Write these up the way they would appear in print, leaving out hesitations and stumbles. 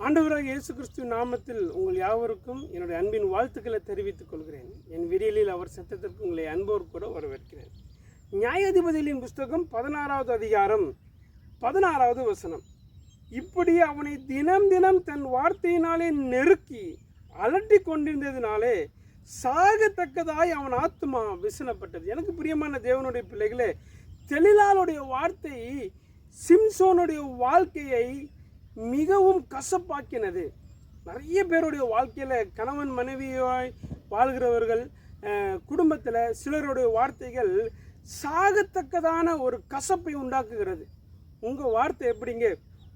ஆண்டவராக இயேசு கிறிஸ்துவின் நாமத்தில் உங்கள் யாவருக்கும் என்னுடைய அன்பின் வாழ்த்துக்களை தெரிவித்துக் கொள்கிறேன். என் விரியலில் அவர் சத்தத்திற்கு உங்களை அன்போர் கூட வரவேற்கிறேன். நியாயாதிபதிகளின் புஸ்தகம் 16வது அதிகாரம் 16வது வசனம். இப்படி அவனை தினம் தினம் தன் வார்த்தையினாலே நெருக்கி அலட்டி கொண்டிருந்ததினாலே சாகத்தக்கதாய் அவன் ஆத்மா விசனப்பட்டது. எனக்கு பிரியமான தேவனுடைய பிள்ளைகளே, தெளிலாளுடைய வார்த்தை சிம்சோனுடைய வாழ்க்கையை மிகவும் கசப்பாக்கினது. நிறைய பேருடைய வாழ்க்கையில் கணவன் மனைவியாய் வாழ்கிறவர்கள், குடும்பத்தில் சிலருடைய வார்த்தைகள் சாகத்தக்கதான ஒரு கசப்பை உண்டாக்குகிறது. உங்கள் வார்த்தை எப்படிங்க?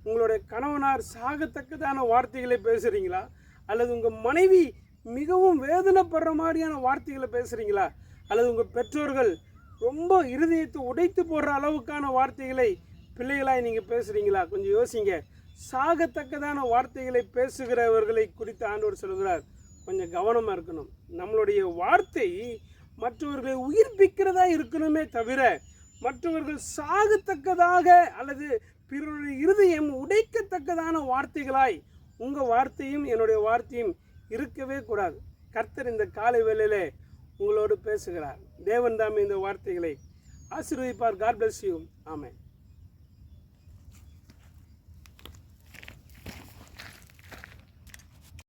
உங்களுடைய கணவனார் சாகத்தக்கதான வார்த்தைகளை பேசுகிறீங்களா? அல்லது உங்கள் மனைவி மிகவும் வேதனைப்படுற மாதிரியான வார்த்தைகளை பேசுகிறீங்களா? அல்லது உங்கள் பெற்றோர்கள் ரொம்ப இருதயத்தை உடைத்து போடுற அளவுக்கான வார்த்தைகளை பிள்ளைகளாய் நீங்கள் பேசுகிறீங்களா? கொஞ்சம் யோசிங்க. சாகத்தக்கதான வார்த்தைகளை பேசுகிறவர்களை குறித்து ஆண்டவர் சொல்கிறார், கொஞ்சம் கவனமாக இருக்கணும். நம்மளுடைய வார்த்தை மற்றவர்களை உயிர்ப்பிக்கிறதா இருக்கணுமே தவிர மற்றவர்கள் சாகத்தக்கதாக அல்லது பிறருடைய இருதயம் உடைக்கத்தக்கதான வார்த்தைகளாய் உங்கள் வார்த்தையும் என்னுடைய வார்த்தையும் இருக்கவே கூடாது. கர்த்தர் இந்த காலை வேளையிலே உங்களோடு பேசுகிறார். தேவன் தாமே இந்த வார்த்தைகளை ஆசீர்வதிப்பார். God bless you. ஆமென்.